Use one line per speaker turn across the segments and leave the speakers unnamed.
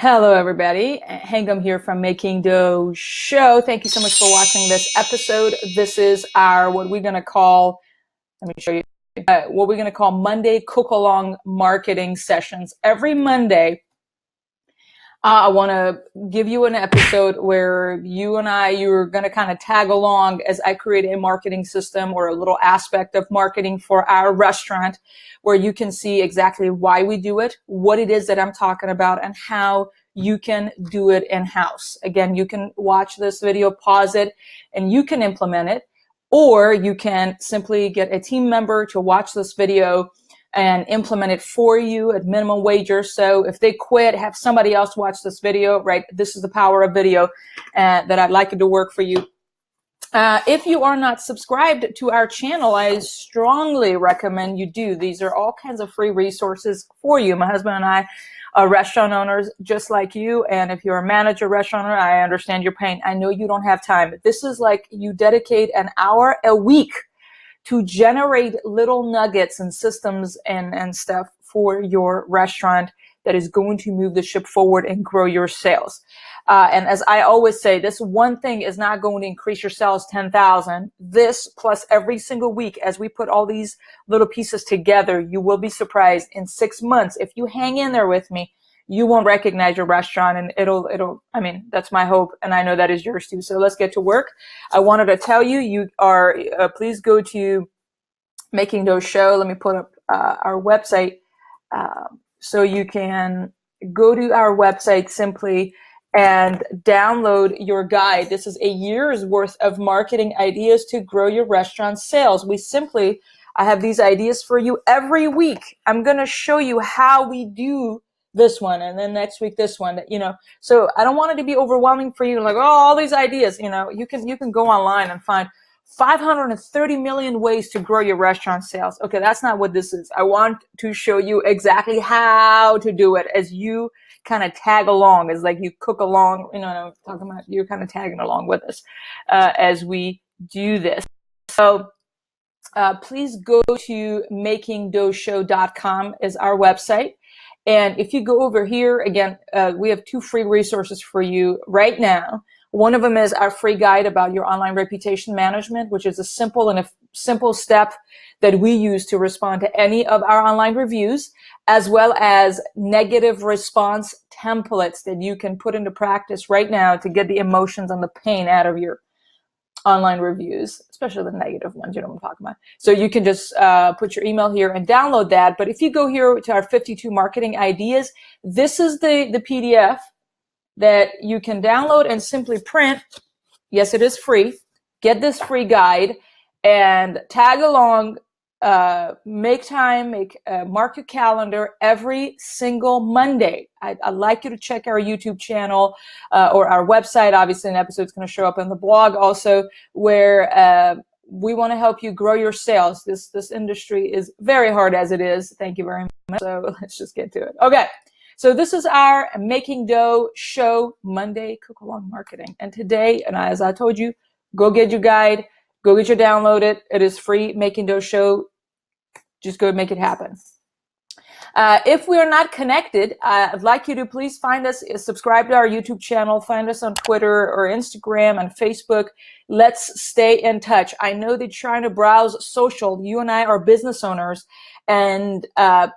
Hello, everybody. Hangam here from Making Dough Show. Thank you so much for watching this episode. This is our, what we're going to call, let me show you, what we're going to call Monday Cook-Along Marketing Sessions. Every Monday, I want to give you an episode where you're going to kind of tag along as I create a marketing system or a little aspect of marketing for our restaurant where you can see exactly why we do it, what it is that I'm talking about, and how you can do it in-house. Again, you can watch this video, pause it, and you can implement it, or you can simply get a team member to watch this video and implement it for you at minimum wager. So if they quit, have somebody else watch this video, right? This is the power of video that I'd like it to work for you. If you are not subscribed to our channel, I strongly recommend you do. These are all kinds of free resources for you. My husband and I are restaurant owners just like you. And if you're a manager, restaurant owner, I understand your pain. I know you don't have time. This is like you dedicate an hour a week to generate little nuggets and systems and stuff for your restaurant that is going to move the ship forward and grow your sales. And as I always say, this one thing is not going to increase your sales 10,000. This plus every single week as we put all these little pieces together, you will be surprised in 6 months. If you hang in there with me, you won't recognize your restaurant, and I mean, that's my hope, and I know that is yours too. So let's get to work. I wanted to tell you, please go to Making Dough Show. Let me put up our website so you can go to our website simply and download your guide. This is a year's worth of marketing ideas to grow your restaurant sales. I have these ideas for you every week. I'm going to show you how we do this one, and then next week this one, so I don't want it to be overwhelming for you, like, oh, all these ideas. You can go online and find 530 million ways to grow your restaurant sales. Okay, that's not what this is. I want to show you exactly how to do it as you kind of tag along, as like you cook along, I'm talking about you're kind of tagging along with us as we do this. So please go to makingdoughshow.com is our website. And if you go over here, again, we have 2 free resources for you right now. One of them is our free guide about your online reputation management, which is a simple step that we use to respond to any of our online reviews, as well as negative response templates that you can put into practice right now to get the emotions and the pain out of your online reviews, especially the negative ones, you know what I'm talking about. So you can just put your email here and download that. But if you go here to our 52 marketing ideas, this is the PDF that you can download and simply print. Yes, it is free. Get this free guide and tag along. Make time, mark your calendar every single Monday. I'd like you to check our YouTube channel or our website. Obviously, an episode's going to show up in the blog also, where we want to help you grow your sales. This industry is very hard as it is. Thank you very much. So let's just get to it. Okay. So this is our Making Dough Show Monday Cook-Along Marketing. And today, and as I told you, go get your guide. Go get your download it. It is free. Making Dough Show. Just go make it happen. If we are not connected, I'd like you to please find us, subscribe to our YouTube channel, find us on Twitter or Instagram and Facebook. Let's stay in touch. I know that you're trying to browse social. You and I are business owners, and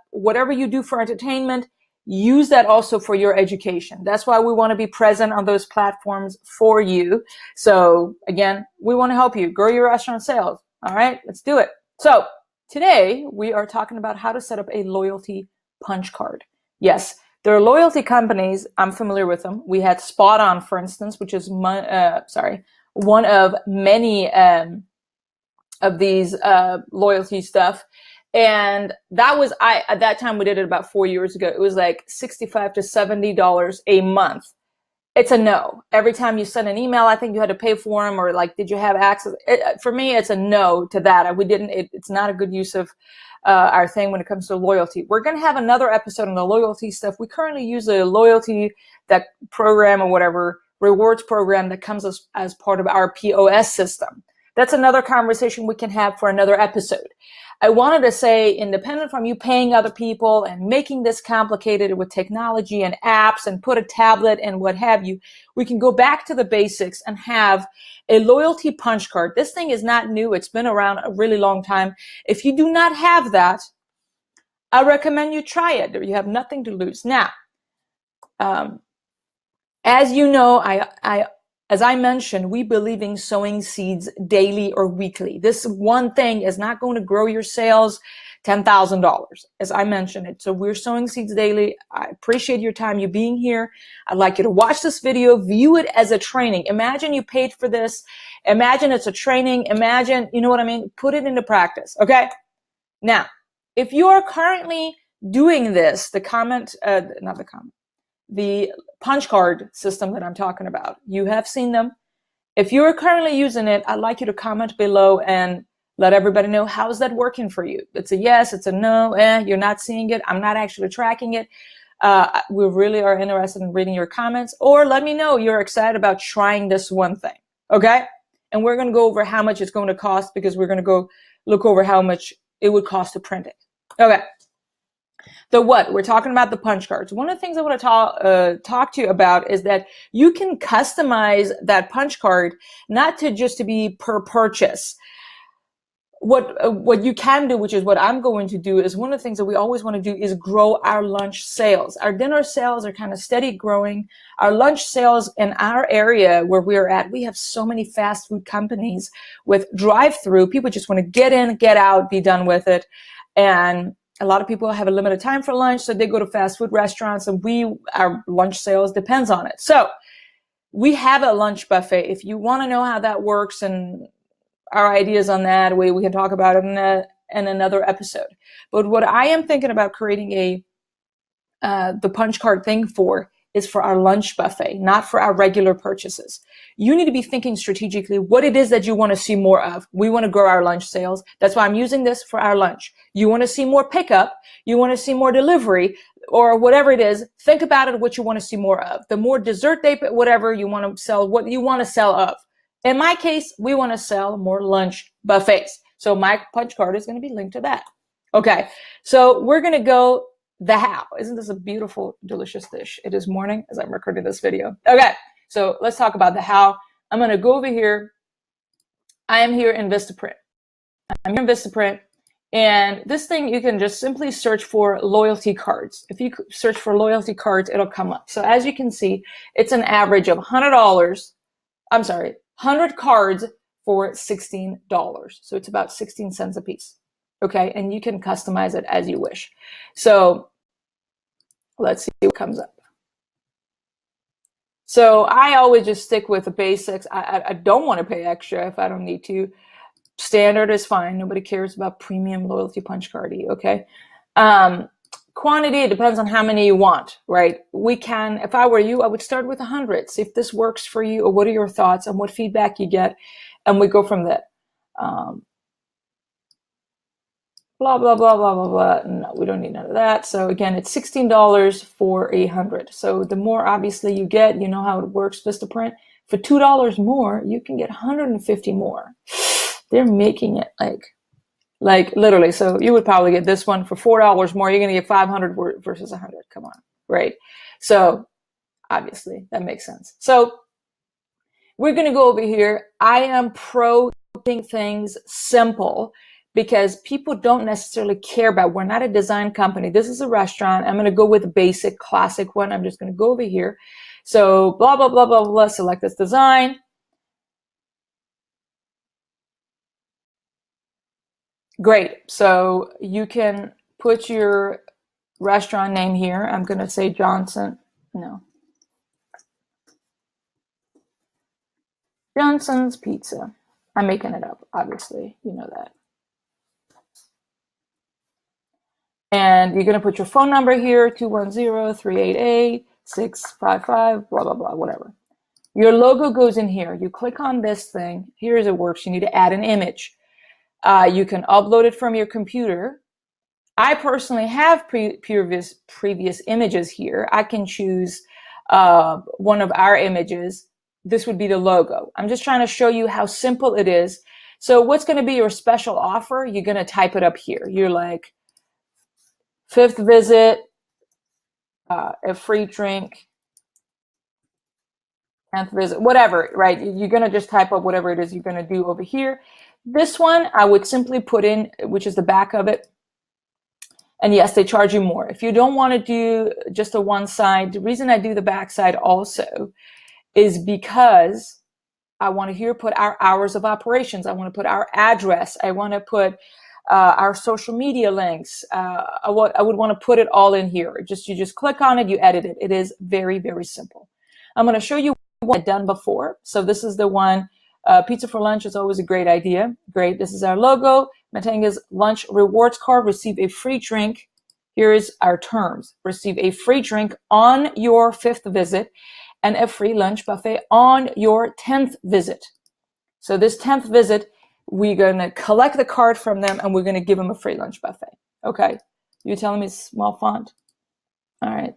whatever you do for entertainment, use that also for your education. That's why we want to be present on those platforms for you. So again, we want to help you grow your restaurant sales. All right, let's do it. So today we are talking about how to set up a loyalty punch card. Yes, there are loyalty companies. I'm familiar with them. We had Spot On, for instance, which is one of many of these loyalty stuff. And that was, at that time, we did it about 4 years ago. It was like $65 to $70 a month. It's a no. Every time you send an email, I think you had to pay for them, or like, did you have access? For me, it's a no to that. It's not a good use of our thing when it comes to loyalty. We're going to have another episode on the loyalty stuff. We currently use a loyalty, that program or whatever, rewards program that comes as part of our POS system. That's another conversation we can have for another episode. I wanted to say, independent from you paying other people and making this complicated with technology and apps and put a tablet and what have you, we can go back to the basics and have a loyalty punch card. This thing is not new. It's been around a really long time. If you do not have that, I recommend you try it. You have nothing to lose. Now, as you know, as I mentioned, we believe in sowing seeds daily or weekly. This one thing is not going to grow your sales $10,000, as I mentioned it. So we're sowing seeds daily. I appreciate your time, you being here. I'd like you to watch this video, view it as a training. Imagine you paid for this. Imagine it's a training. Imagine, you know what I mean? Put it into practice, okay? Now, if you are currently doing this, the punch card system that I'm talking about, you have seen them. If you're currently using it, I'd like you to comment below and let everybody know, how's that working for you? It's a yes, it's a no, you're not seeing it, I'm not actually tracking it. We really are interested in reading your comments, or let me know you're excited about trying this one thing, okay? And we're gonna go over how much it's going to cost, because we're gonna go look over how much it would cost to print it. Okay. The what? We're talking about the punch cards. One of the things I want to talk to you about is that you can customize that punch card, not to just to be per purchase. What you can do, which is what I'm going to do, is one of the things that we always want to do is grow our lunch sales. Our dinner sales are kind of steady growing. Our lunch sales in our area where we're at, we have so many fast food companies with drive-through. People just want to get in, get out, be done with it. And a lot of people have a limited time for lunch, so they go to fast food restaurants, and our lunch sales depends on it. So we have a lunch buffet. If you want to know how that works and our ideas on that, we can talk about it in another episode. But what I am thinking about creating the punch card thing is for our lunch buffet, not for our regular purchases. You need to be thinking strategically what it is that you want to see more of. We want to grow our lunch sales. That's why I'm using this for our lunch. You want to see more pickup, you want to see more delivery, or whatever it is. Think about it, what you want to see more of. The more dessert they put, whatever you want to sell, what you want to sell of. In my case, we want to sell more lunch buffets. So my punch card is going to be linked to that. Okay, so we're going to go the how. Isn't this a beautiful, delicious dish? It is morning as I'm recording this video. Okay, so let's talk about the how. I'm going to go over here. I am here in Vistaprint. I'm in Vistaprint, and this thing, you can just simply search for loyalty cards. If you search for loyalty cards, it'll come up. So as you can see, it's an average of $100. I'm sorry, 100 cards for $16. So it's about 16 cents a piece. Okay, and you can customize it as you wish. So let's see what comes up. So I always just stick with the basics. I don't want to pay extra if I don't need to. Standard is fine. Nobody cares about premium loyalty punch cardy, okay? Quantity, it depends on how many you want, right? We can, if I were you, I would start with 100. See if this works for you, or what are your thoughts and what feedback you get, and we go from there. Blah, blah, blah, blah, blah, blah. No, we don't need none of that. So again, it's $16 for 100. So the more obviously you get, you know how it works, Vistaprint. For $2 more, you can get 150 more. They're making it like literally. So you would probably get this one for $4 more. You're going to get 500 versus 100. Come on, right? So obviously that makes sense. So we're going to go over here. I am pro keeping things simple, because people don't necessarily care about, we're not a design company. This is a restaurant. I'm going to go with a basic classic one. I'm just going to go over here. So blah, blah, blah, blah, blah, select this design. Great. So you can put your restaurant name here. I'm going to say Johnson's Pizza. I'm making it up, obviously. You know that. And you're going to put your phone number here, 210-388-655, blah, blah, blah, whatever. Your logo goes in here. You click on this thing. Here's it works. You need to add an image. You can upload it from your computer. I personally have previous images here. I can choose one of our images. This would be the logo. I'm just trying to show you how simple it is. So what's going to be your special offer? You're going to type it up here. You're like, 5th visit, a free drink, 10th visit, whatever, right? You're going to just type up whatever it is you're going to do over here. This one, I would simply put in, which is the back of it. And yes, they charge you more. If you don't want to do just a one side, the reason I do the back side also is because I want to here put our hours of operations. I want to put our address. I want to put our social media links. I would want to put it all in here. You just click on it, you edit it. It is very, very simple. I'm going to show you what I've done before. So this is the one, pizza for lunch is always a great idea. Great. This is our logo. Matanga's lunch rewards card. Receive a free drink. Here is our terms. Receive a free drink on your 5th visit and a free lunch buffet on your 10th visit. So this 10th visit, we're going to collect the card from them and we're going to give them a free lunch buffet. Okay. You're telling me small font? All right.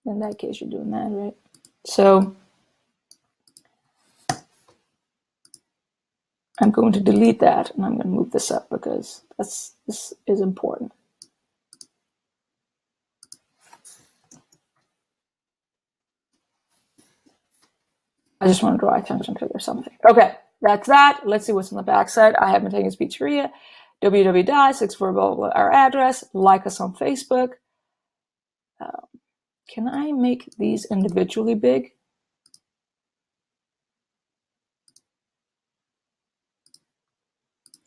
In that case, you're doing that, right? So I'm going to delete that and I'm going to move this up because this is important. I just want to draw attention to there's something. Okay, that's that. Let's see what's on the back side. I have Matanga's Pizzeria, www.64 blah, blah, blah, our address. Like us on Facebook. Can I make these individually big?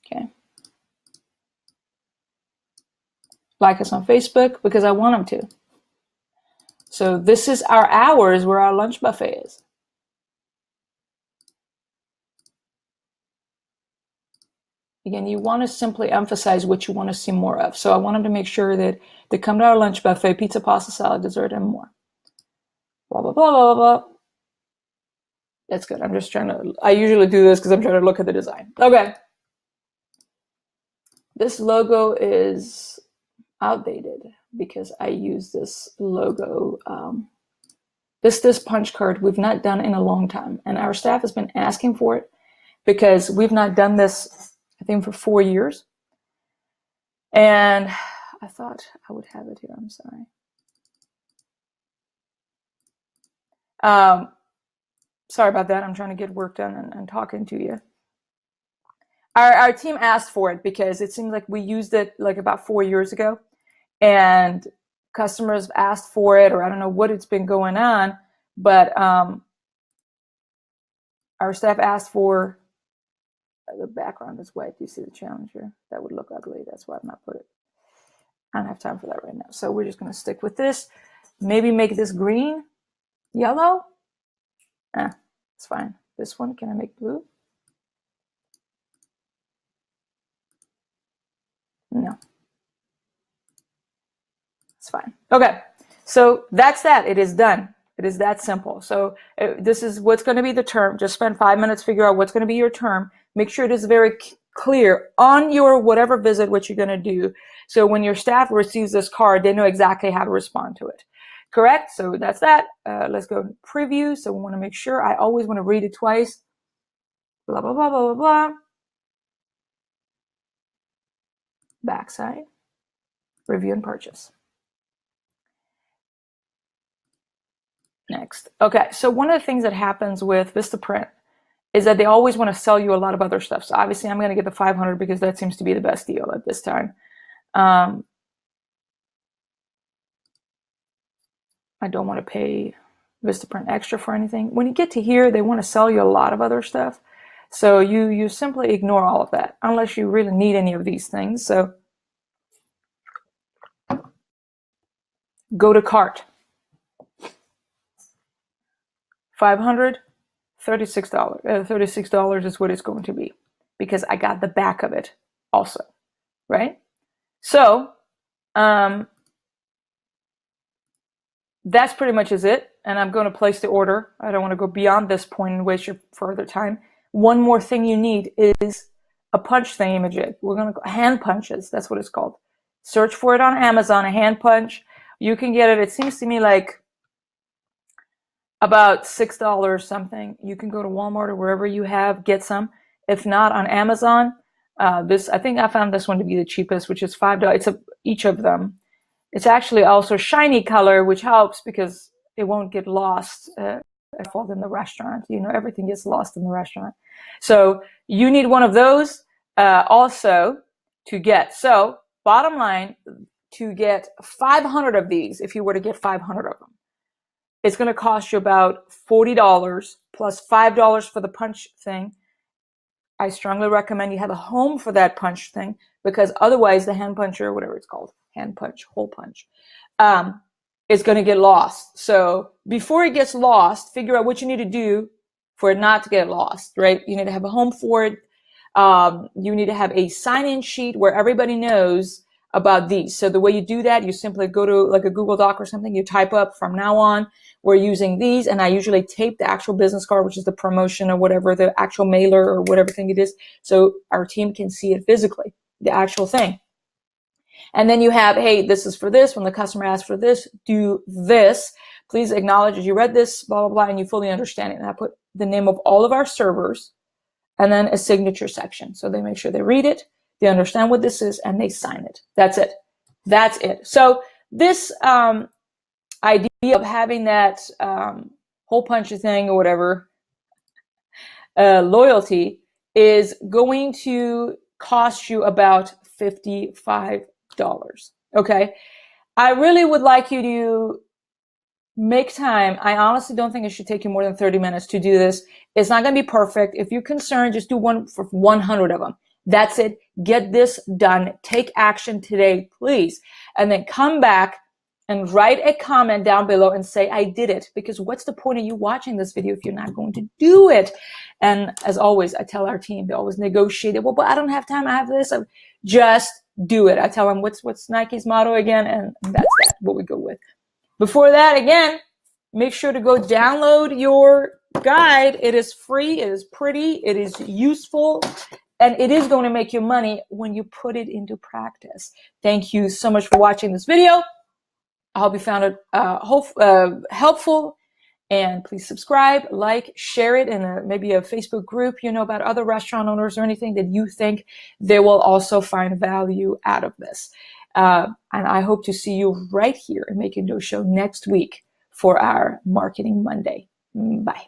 Okay. Like us on Facebook because I want them to. So this is our hours where our lunch buffet is. Again, you want to simply emphasize what you want to see more of. So I want them to make sure that they come to our lunch buffet, pizza, pasta, salad, dessert, and more. Blah, blah, blah, blah, blah. That's good. I'm just trying to, I usually do this because I'm trying to look at the design. Okay. This logo is outdated because I use this logo. This punch card we've not done in a long time. And our staff has been asking for it because we've not done this, I think, for 4 years. And I thought I would have it here. I'm sorry. Sorry about that. I'm trying to get work done and talking to you. Our team asked for it because it seemed like we used it like about 4 years ago. And customers asked for it, or I don't know what it's been going on, but our staff asked for the background is white. Do you see the challenge here? That would look ugly. That's why I've not put it. I don't have time for that right now. So we're just going to stick with this. Maybe make this green, yellow. It's fine. This one, can I make blue? No. It's fine. Okay. So that's that. It is done. It is that simple. So this is what's going to be the term. Just spend 5 minutes, figure out what's going to be your term. Make sure it is very clear on your whatever visit what you're going to do. So when your staff receives this card, they know exactly how to respond to it. Correct? So that's that. Let's go to preview. So we want to make sure. I always want to read it twice. Blah, blah, blah, blah, blah, blah. Backside. Review and purchase. Next. Okay, so one of the things that happens with Vistaprint is that they always want to sell you a lot of other stuff. So obviously I'm going to get the 500 because that seems to be the best deal at this time. I don't want to pay Vistaprint extra for anything. When you get to here, they want to sell you a lot of other stuff. So you simply ignore all of that unless you really need any of these things. So go to cart. $500, $36. $36 is what it's going to be because I got the back of it also, right? So that's pretty much is it. And I'm going to place the order. I don't want to go beyond this point and waste your further time. One more thing you need is a punch thingamajig. We're going to go hand punches. That's what it's called. Search for it on Amazon, a hand punch. You can get it. It seems to me like about $6 something. You can go to Walmart or wherever you have, get some. If not, on Amazon, I think I found this one to be the cheapest, which is $5. It's each of them. It's actually also shiny color, which helps because it won't get lost in the restaurant. You know, everything gets lost in the restaurant. So you need one of those also to get. So bottom line, to get 500 of these, if you were to get 500 of them, it's going to cost you about $40 plus $5 for the punch thing. I strongly recommend you have a home for that punch thing, because otherwise the hand puncher, whatever it's called, hand punch, hole punch, is going to get lost. So before it gets lost, figure out what you need to do for it not to get lost, right? You need to have a home for it. You need to have a sign-in sheet where everybody knows about these. So the way you do that, you simply go to like a Google Doc or something, you type up, from now on, we're using these, and I usually tape the actual business card, which is the promotion or whatever, the actual mailer or whatever thing it is, so our team can see it physically, the actual thing. And then you have, hey, this is for this. When the customer asks for this, do this. Please acknowledge that you read this, blah, blah, blah, and you fully understand it. And I put the name of all of our servers and then a signature section. So they make sure they read it, they understand what this is, and they sign it. That's it. That's it. So this idea of having that hole punch thing or whatever, loyalty, is going to cost you about $55. Okay. I really would like you to make time. I honestly don't think it should take you more than 30 minutes to do this. It's not going to be perfect. If you're concerned, just do one for 100 of them. That's it. Get this done. Take action today, please. And then come back and write a comment down below and say, I did it. Because what's the point of you watching this video if you're not going to do it? And as always, I tell our team, they always negotiate it. Well, but I don't have time. I have this. Just do it. I tell them, what's Nike's motto again? And that's what we go with. Before that, again, make sure to go download your guide. It is free. It is pretty. It is useful. And it is going to make you money when you put it into practice. Thank you so much for watching this video. I hope you found it helpful. And please subscribe, like, share it in maybe a Facebook group, about other restaurant owners or anything that you think they will also find value out of this. And I hope to see you right here in Making Dough Show next week for our Marketing Monday. Bye.